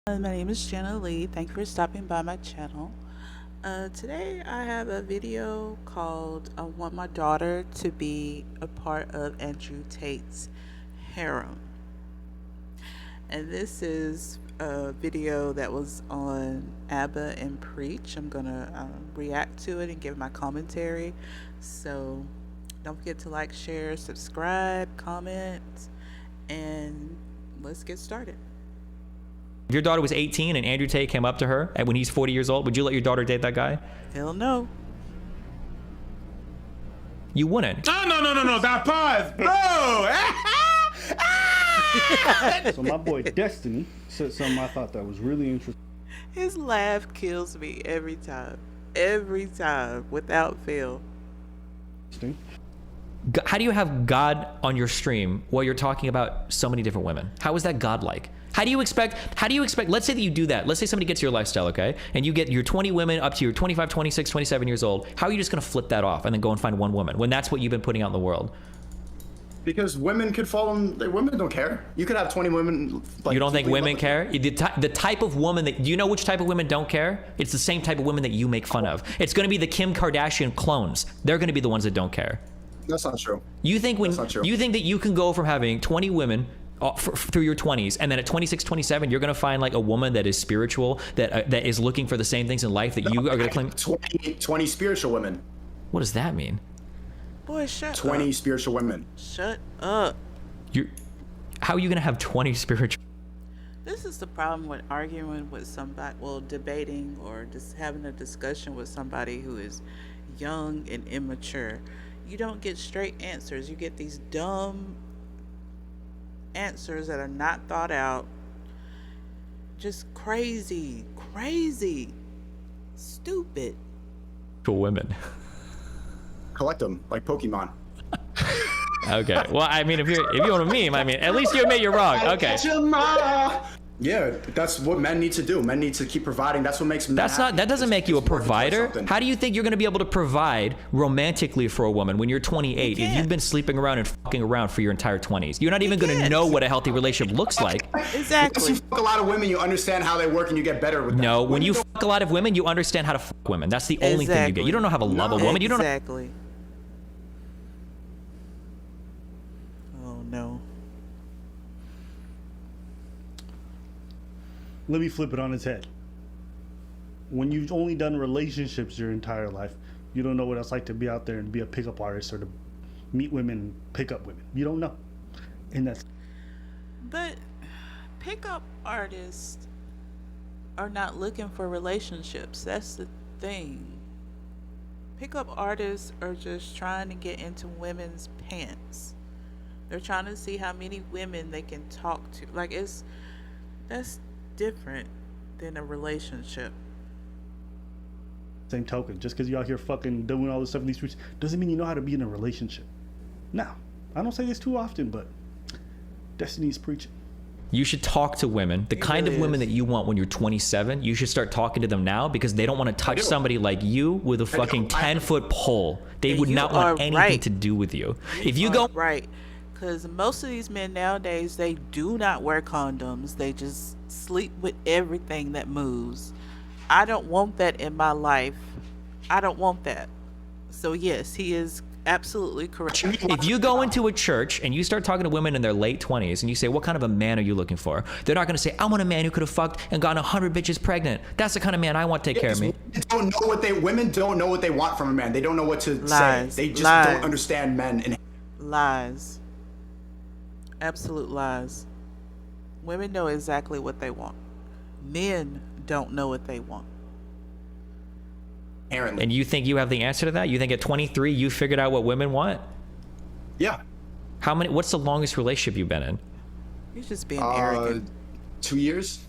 My name is Jana Leigh. Thank you for stopping by my channel. Today I have a video called I Want My Daughter to Be a Part of Andrew Tate's Harem. And this is a video that was on ABBA and Preach. I'm going to react to it and give my commentary. So don't forget to like, share, subscribe, comment, and let's get started. If your daughter was 18 and Andrew Tate came up to her when he's 40 years old, would you let your daughter date that guy? Hell no. You wouldn't. No, that pause, bro. So my boy Destiny said something I thought that was really interesting. His laugh kills me every time, without fail. How do you have God on your stream while you're talking about so many different women? How is that godlike? How do you expect, let's say that you do that. Let's say somebody gets your lifestyle, okay? And you get your 20 women up to your 25, 26, 27 years old. How are you just gonna flip that off and then go and find one woman when that's what you've been putting out in the world? Because women could fall in, women don't care. You could have 20 women. Like, you don't think women care? The type of woman that, do you know which type of women don't care? It's the same type of women that you make fun of. It's gonna be the Kim Kardashian clones. They're gonna be the ones that don't care. That's not true. You think you think that you can go from having 20 women through your 20s, and then at 26, 27, you're gonna find like a woman that is spiritual, that is looking for the same things in life that you are gonna claim? 20 spiritual women. What does that mean? Boy, shut 20 up. spiritual women. Shut up. How are you gonna have 20 spiritual? This is the problem with arguing with somebody, well, debating or just having a discussion with somebody who is young and immature. You don't get straight answers. You get these dumb answers that are not thought out. Just crazy, stupid. Women. Collect them like Pokemon. Okay. Well, I mean, if you want to meme, I mean, at least you admit you're wrong. Okay. Yeah, that's what men need to do. Men need to keep providing. That's what makes men happy. That doesn't make you a provider. How do you think you're going to be able to provide romantically for a woman when you're 28 and you've been sleeping around and fucking around for your entire 20s? You're not even going to know what a healthy relationship looks like. Exactly. Once you fuck a lot of women, you understand how they work and you get better with them. No, when you fuck a lot of women, you understand how to fuck women. That's the only thing you get. You don't know how to love a woman. You don't know. Exactly. Oh no. Let me flip it on its head. When you've only done relationships your entire life, you don't know what it's like to be out there and be a pickup artist or to meet women and pick up women. You don't know. And that's... But pickup artists are not looking for relationships. That's the thing. Pickup artists are just trying to get into women's pants. They're trying to see how many women they can talk to. Like, that's different than a relationship. Same token, just because you're out here fucking doing all this stuff in these streets doesn't mean you know how to be in a relationship. Now, I don't say this too often, but Destiny's preaching. You should talk to women, the kind of women that you want when you're 27. You should start talking to them now because they don't want to touch somebody like you with a fucking 10-foot pole. They would not want anything to do with you. If you go right, because most of these men nowadays, they do not wear condoms. They just sleep with everything that moves. I don't want that in my life. I don't want that. So yes, he is absolutely correct. If you go into a church and you start talking to women in their late 20s and you say, what kind of a man are you looking for? They're not going to say, I want a man who could have fucked and gotten 100 bitches pregnant. That's the kind of man I want to take care of me. Women don't know what they want from a man. They don't know what to say. They just don't understand men. And lies. Absolute lies. Women know exactly what they want. Men don't know what they want. Apparently. And you think you have the answer to that? You think at 23 you figured out what women want? Yeah. What's the longest relationship you've been in? You're just being arrogant. 2 years.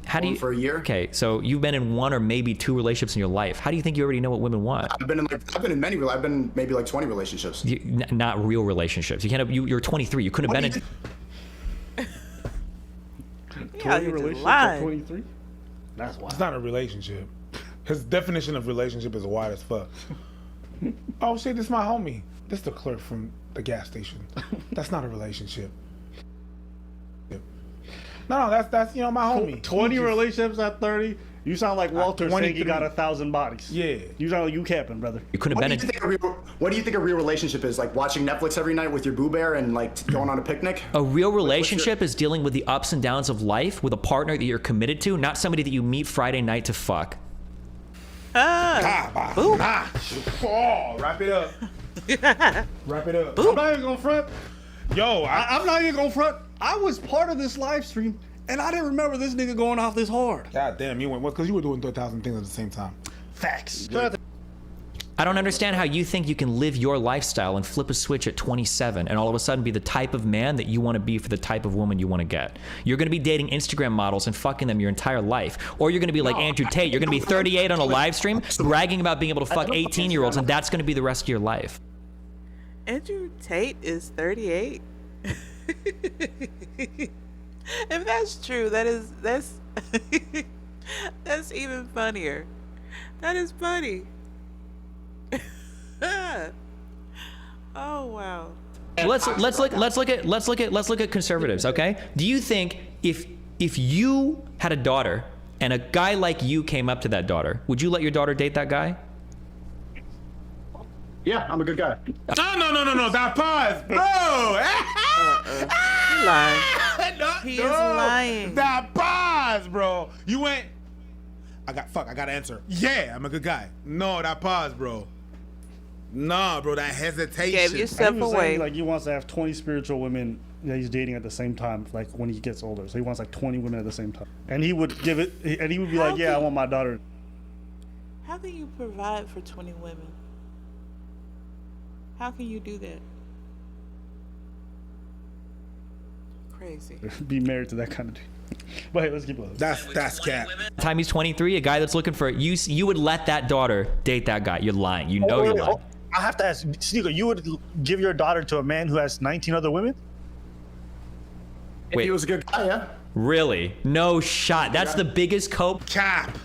How do you? For a year. Okay, so you've been in one or maybe two relationships in your life. How do you think you already know what women want? I've been in maybe like 20 relationships. Not real relationships. You can't. You're 23. You couldn't have been in. 20 relationships at 23? That's wild. It's not a relationship. His definition of relationship is wide as fuck. Oh shit, this is my homie. This is the clerk from the gas station. That's not a relationship. No, that's my homie. 20 He just- relationships at 30. You sound like Walter saying he 23. got 1,000 bodies. Yeah. You sound like you capping, brother. You could have What been. do you think a real relationship is? Like watching Netflix every night with your boo bear and like going on a picnic? A real relationship is dealing with the ups and downs of life with a partner that you're committed to, not somebody that you meet Friday night to fuck. Boop. Oh, wrap it up. Wrap it up. I'm not even gonna front. Yo, I'm not even gonna front. I was part of this live stream, and I didn't remember this nigga going off this hard. God damn, you went because you were doing 1,000 things at the same time. Facts. I don't understand how you think you can live your lifestyle and flip a switch at 27 and all of a sudden be the type of man that you want to be for the type of woman you want to get. You're going to be dating Instagram models and fucking them your entire life. Or you're going to be like Andrew Tate. You're going to be 38 on a live stream bragging about being able to fuck 18-year-olds, and that's going to be the rest of your life. Andrew Tate is 38. If that's true, that's that's even funnier. That is funny. Oh wow. Let's look at conservatives, okay? Do you think if you had a daughter and a guy like you came up to that daughter, would you let your daughter date that guy? Yeah, I'm a good guy. No. That pause, bro. He's lying. He is lying. That pause, bro. You went. I got to answer. Yeah, I'm a good guy. No, that pause, bro. Nah, bro, that hesitation. Gave yourself He was away. saying, like, he wants to have 20 spiritual women that he's dating at the same time, like when he gets older. So he wants like 20 women at the same time, and he would give it, and he would be How like, "Yeah, I can- want my daughter." How can you provide for 20 women? How can you do that? Crazy. Be married to that kind of dude. But hey, let's keep going. That's cat. Time he's 23, a guy that's looking for you would let that daughter date that guy. You're lying. You know you're lying. I have to ask, Sneaker, you would give your daughter to a man who has 19 other women? If Wait. he was a good guy, yeah. Really? No shot. That's the biggest cope. Cap.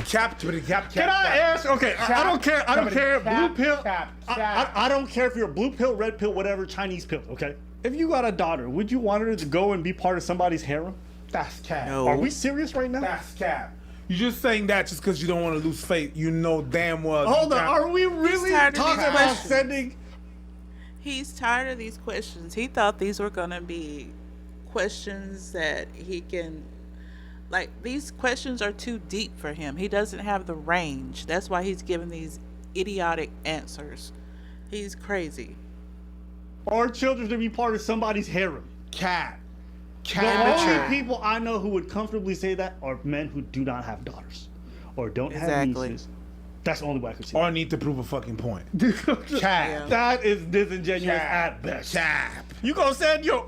Can I ask? Okay, I don't care. I don't care. Blue pill. I don't care if you're a blue pill, red pill, whatever, Chinese pill. Okay. If you got a daughter, would you want her to go and be part of somebody's harem? That's cap. No. Are we serious right now? That's cap. You're just saying that just because you don't want to lose faith. You know damn well. Hold you on. Are we really tired of talking these about questions. sending? He's tired of these questions. He thought these were gonna be questions that he can, like, these questions are too deep for him. He doesn't have the range. That's why he's giving these idiotic answers. He's crazy. Our children to be part of somebody's harem? Cat. The Immature. only people I know who would comfortably say that are men who do not have daughters or don't have Exactly. nieces. That's the only way I could see Or need to prove a fucking point. that. Cap. That is disingenuous Cap. at best. Cap. You gonna send your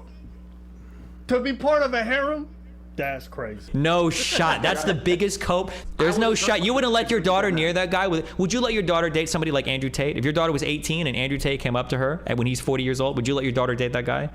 to be part of a harem? That's crazy. No shot. That's the biggest cope. There's no shot. You wouldn't let your daughter near that guy. Would you let your daughter date somebody like Andrew Tate? If your daughter was 18 and Andrew Tate came up to her and when he's 40 years old, would you let your daughter date that guy?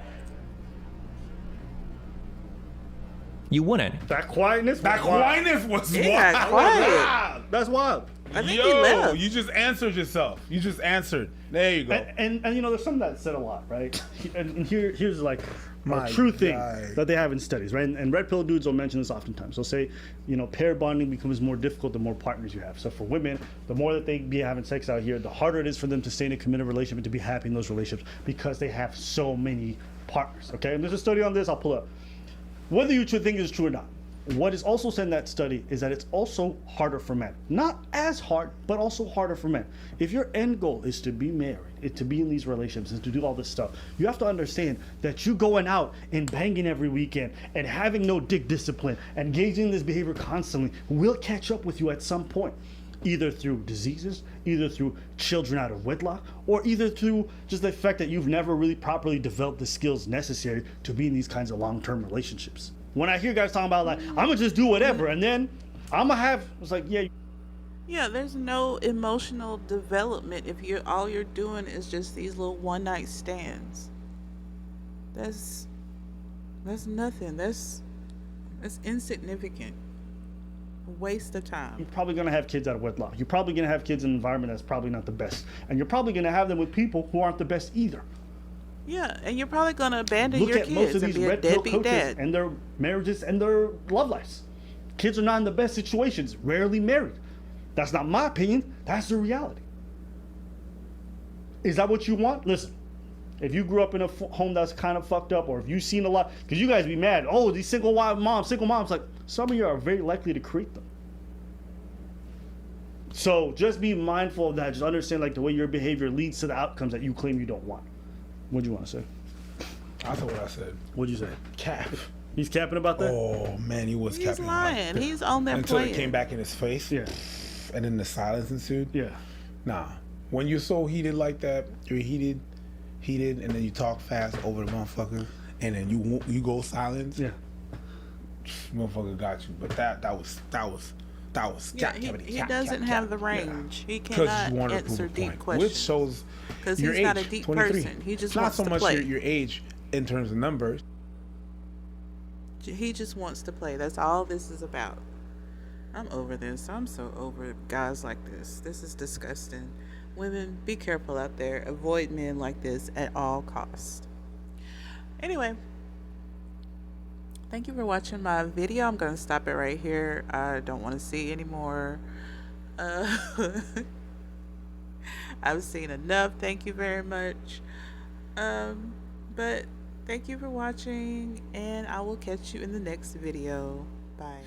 You wouldn't. That quietness. That quietness was He wild. got quiet. Wow, that's wild. I think he Yo, left. you just answered yourself. You just answered. There you go. And you know, there's something that said a lot, right? And here's like My a true thing guy. that they have in studies, right? And red pill dudes will mention this oftentimes. They'll say, you know, pair bonding becomes more difficult the more partners you have. So for women, the more that they be having sex out here, the harder it is for them to stay in a committed relationship and to be happy in those relationships because they have so many partners. Okay, and there's a study on this. I'll pull up. Whether you should think it's true or not. What is also said in that study is that it's also harder for men. Not as hard, but also harder for men. If your end goal is to be married, to be in these relationships, and to do all this stuff, you have to understand that you going out and banging every weekend and having no dick discipline and engaging in this behavior constantly will catch up with you at some point. Either through diseases, either through children out of wedlock, or either through just the fact that you've never really properly developed the skills necessary to be in these kinds of long-term relationships. When I hear guys talking about like, I'm gonna just do whatever, and then I'm gonna have, it's like, yeah. Yeah, there's no emotional development if all you're doing is just these little one night stands. That's nothing. That's insignificant. A waste of time. You're probably gonna have kids out of wedlock. You're probably gonna have kids in an environment that's probably not the best. And you're probably gonna have them with people who aren't the best either. Yeah, and you're probably gonna abandon Look your at most kids of and these be a red pill deadbeat coaches dad. and their marriages and their love lives. Kids are not in the best situations, rarely married. That's not my opinion. That's the reality. Is that what you want? Listen, if you grew up in a home that's kind of fucked up, or if you've seen a lot, because you guys be mad, oh, these single moms, like some of you are very likely to create them. So just be mindful of that. Just understand like the way your behavior leads to the outcomes that you claim you don't want. What'd you want to say? I said what I said. What'd you say? Cap. He's capping about that? Oh man, he was He's capping. lying. He's on that until plan. it came back in his face. Yeah. And then the silence ensued. Yeah. Nah. When you're so heated like that, you're heated, and then you talk fast over the motherfucker, and then you go silent. Yeah. Motherfucker got you. But that was. Yeah, he doesn't have the range. He cannot answer deep questions. Which shows because your he's age, not a deep 23. person. He just not wants so to much play. your age in terms of numbers. He just wants to play. That's all this is about. I'm over this. I'm so over guys like this. This is disgusting. Women, be careful out there. Avoid men like this at all costs. Anyway, thank you for watching my video. I'm going to stop it right here. I don't want to see anymore. I've seen enough. Thank you very much. But thank you for watching, and I will catch you in the next video. Bye.